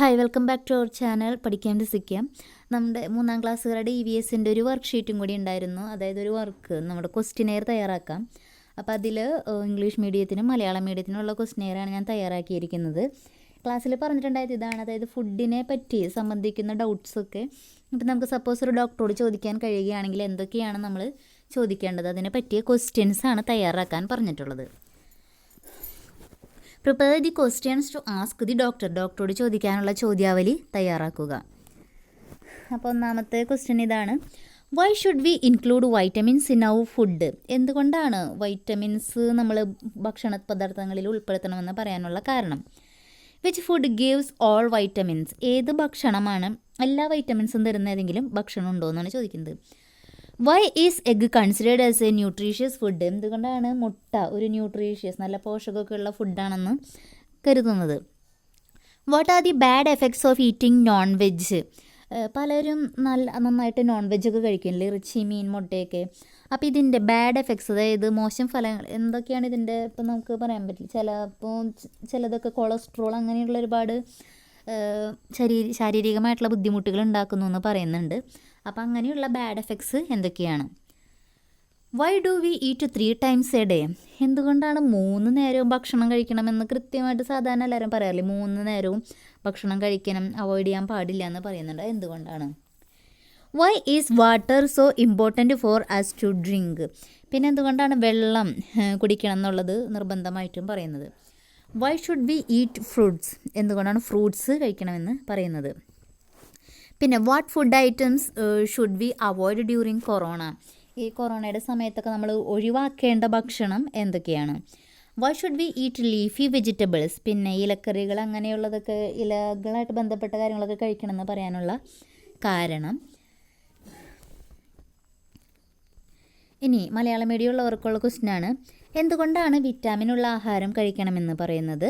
Hi, welcome back to our channel പഠിക്കാൻ രസിക്കാം. നമ്മുടെ 3ാം ക്ലാസ്സുകാരുടെ EVSൻ്റെ ഒരു വർക്ക് ഷീറ്റും കൂടി ഉണ്ടായിരുന്നു. അതായത് ഒരു വർക്ക് നമ്മുടെ ക്വസ്റ്റിനെയർ തയ്യാറാക്കാം. അപ്പോൾ അതിൽ ഇംഗ്ലീഷ് മീഡിയത്തിനും മലയാളം മീഡിയത്തിനുള്ള ക്വസ്റ്റിനെയറാണ് ഞാൻ തയ്യാറാക്കിയിരിക്കുന്നത്. ക്ലാസ്സിൽ പറഞ്ഞിട്ടുണ്ടായത് ഇതാണ്, അതായത് ഫുഡിനെ പറ്റി സംബന്ധിക്കുന്ന ഡൗട്ട്സൊക്കെ. ഇപ്പം നമുക്ക് സപ്പോസ് ഒരു ഡോക്ടറോട് ചോദിക്കാൻ കഴിയുകയാണെങ്കിൽ എന്തൊക്കെയാണ് നമ്മൾ ചോദിക്കേണ്ടത്, അതിനെ പറ്റിയ ക്വസ്റ്റ്യൻസാണ് തയ്യാറാക്കാൻ പറഞ്ഞിട്ടുള്ളത്. Prepare the questions to ask the doctor. ഡോക്ടറോട് ചോദിക്കാനുള്ള ചോദ്യാവലി തയ്യാറാക്കുക. അപ്പോൾ ഒന്നാമത്തെ ക്വസ്റ്റ്യൻ ഇതാണ്, why should we include vitamins in our food? എന്തുകൊണ്ടാണ് വൈറ്റമിൻസ് നമ്മൾ ഭക്ഷണ പദാർത്ഥങ്ങളിൽ ഉൾപ്പെടുത്തണമെന്ന് പറയാനുള്ള കാരണം. Which food gives all vitamins? ഏത് ഭക്ഷണമാണ് എല്ലാ വൈറ്റമിൻസും തരുന്ന ഏതെങ്കിലും ഭക്ഷണം ഉണ്ടോ എന്നാണ് ചോദിക്കുന്നത്. Why is egg considered as a nutritious food? എന്തുകൊണ്ടാണ് മുട്ട ഒരു ന്യൂട്രീഷ്യസ് നല്ല പോഷകമൊക്കെ ഉള്ള ഫുഡാണെന്ന് കരുതുന്നത്. What are the bad effects of eating non veg? പലരും നന്നായിട്ട് നോൺ വെജൊക്കെ കഴിക്കുന്നില്ലേ, ഇറച്ചി മീൻ മുട്ടയൊക്കെ. അപ്പോൾ ഇതിൻ്റെ ബാഡ് എഫക്ട്സ്, അതായത് മോശം ഫലങ്ങൾ എന്തൊക്കെയാണ് ഇതിൻ്റെ? ഇപ്പം നമുക്ക് പറയാൻ പറ്റില്ല. ചിലതൊക്കെ കൊളസ്ട്രോൾ അങ്ങനെയുള്ള ഒരുപാട് ശാരീരികമായിട്ടുള്ള ബുദ്ധിമുട്ടുകൾ ഉണ്ടാക്കുന്നു എന്ന് പറയുന്നുണ്ട്. അപ്പം അങ്ങനെയുള്ള ബാഡ് എഫക്ട്സ് എന്തൊക്കെയാണ്? Why do we eat 3 times A day? എന്തുകൊണ്ടാണ് 3 നേരവും ഭക്ഷണം കഴിക്കണമെന്ന് കൃത്യമായിട്ട് സാധാരണ എല്ലാവരും പറയാറില്ലേ, 3 നേരവും ഭക്ഷണം കഴിക്കണം, അവോയ്ഡ് ചെയ്യാൻ പാടില്ല എന്ന് പറയുന്നുണ്ട്. എന്തുകൊണ്ടാണ്? Why is water so important for us to drink? പിന്നെ എന്തുകൊണ്ടാണ് വെള്ളം കുടിക്കണം എന്നുള്ളത് നിർബന്ധമായിട്ടും പറയുന്നത്. Why should we eat fruits? എന്തുകൊണ്ടാണ് ഫ്രൂട്ട്സ് കഴിക്കണമെന്ന് പറയുന്നത്. പിന്നെ what food items should we avoid during corona? ഈ കൊറോണയുടെ സമയത്തൊക്കെ നമ്മൾ ഒഴിവാക്കേണ്ട ഭക്ഷണം എന്തൊക്കെയാണ്. Why should we eat leafy vegetables? പിന്നെ ഇലക്കറികൾ അങ്ങനെയുള്ളതൊക്കെ, ഇലകളായിട്ട് ബന്ധപ്പെട്ട കാര്യങ്ങളൊക്കെ കഴിക്കണമെന്ന് പറയാനുള്ള കാരണം. ഇനി മലയാളം മീഡിയം ഉള്ളവർക്കുള്ള ക്വസ്റ്റ്യനാണ്, എന്തുകൊണ്ടാണ് വിറ്റാമിനുള്ള ആഹാരം കഴിക്കണമെന്ന് പറയുന്നത്.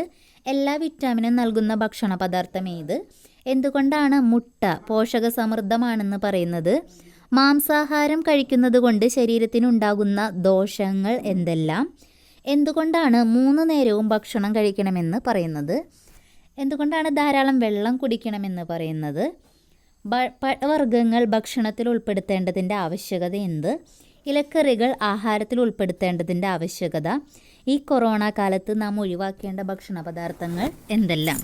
എല്ലാ വിറ്റാമിനും നൽകുന്ന ഭക്ഷണ പദാർത്ഥം ഏത്? എന്തുകൊണ്ടാണ് മുട്ട പോഷക സമൃദ്ധമാണെന്ന് പറയുന്നത്. മാംസാഹാരം കഴിക്കുന്നത് കൊണ്ട് ശരീരത്തിനുണ്ടാകുന്ന ദോഷങ്ങൾ എന്തെല്ലാം? എന്തുകൊണ്ടാണ് 3 നേരവും ഭക്ഷണം കഴിക്കണമെന്ന് പറയുന്നത്. എന്തുകൊണ്ടാണ് ധാരാളം വെള്ളം കുടിക്കണമെന്ന് പറയുന്നത്. പഴവർഗ്ഗങ്ങൾ ഭക്ഷണത്തിൽ ഉൾപ്പെടുത്തേണ്ടതിൻ്റെ ആവശ്യകത എന്ത്? ഇലക്കറികൾ ആഹാരത്തിൽ ഉൾപ്പെടുത്തേണ്ടതിൻ്റെ ആവശ്യകത. ഈ കൊറോണ കാലത്ത് നാം ഒഴിവാക്കേണ്ട ഭക്ഷണ പദാർത്ഥങ്ങൾ എന്തെല്ലാം?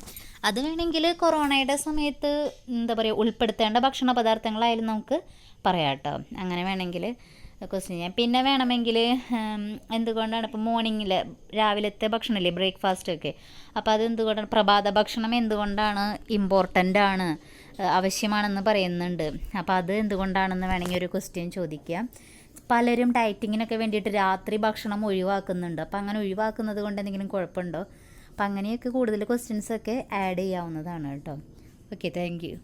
അത് വേണമെങ്കിൽ കൊറോണയുടെ സമയത്ത് ഉൾപ്പെടുത്തേണ്ട ഭക്ഷണ പദാർത്ഥങ്ങളായാലും നമുക്ക് പറയാം കേട്ടോ. അങ്ങനെ വേണമെങ്കിൽ ക്വസ്റ്റ്യൻ ചെയ്യാം. പിന്നെ വേണമെങ്കിൽ എന്തുകൊണ്ടാണ് ഇപ്പോൾ മോർണിംഗിൽ രാവിലത്തെ ഭക്ഷണമില്ലേ, ബ്രേക്ക്ഫാസ്റ്റൊക്കെ, അപ്പോൾ അത് എന്തുകൊണ്ടാണ് പ്രഭാത ഭക്ഷണം എന്തുകൊണ്ടാണ് ഇമ്പോർട്ടൻ്റ് ആണ്, ആവശ്യമാണെന്ന് പറയുന്നുണ്ട്. അപ്പോൾ അത് എന്തുകൊണ്ടാണെന്ന് വേണമെങ്കിൽ ഒരു ക്വസ്റ്റ്യൻ ചോദിക്കാം. പലരും ഡയറ്റിങ്ങിനൊക്കെ വേണ്ടിയിട്ട് രാത്രി ഭക്ഷണം ഒഴിവാക്കുന്നുണ്ട്. അപ്പോൾ അങ്ങനെ ഒഴിവാക്കുന്നത് കൊണ്ട് എന്തെങ്കിലും കുഴപ്പമുണ്ടോ? അപ്പോൾ അങ്ങനെയൊക്കെ കൂടുതൽ ക്വസ്റ്റ്യൻസൊക്കെ ആഡ് ചെയ്യാവുന്നതാണ് കേട്ടോ. Okay, thank you.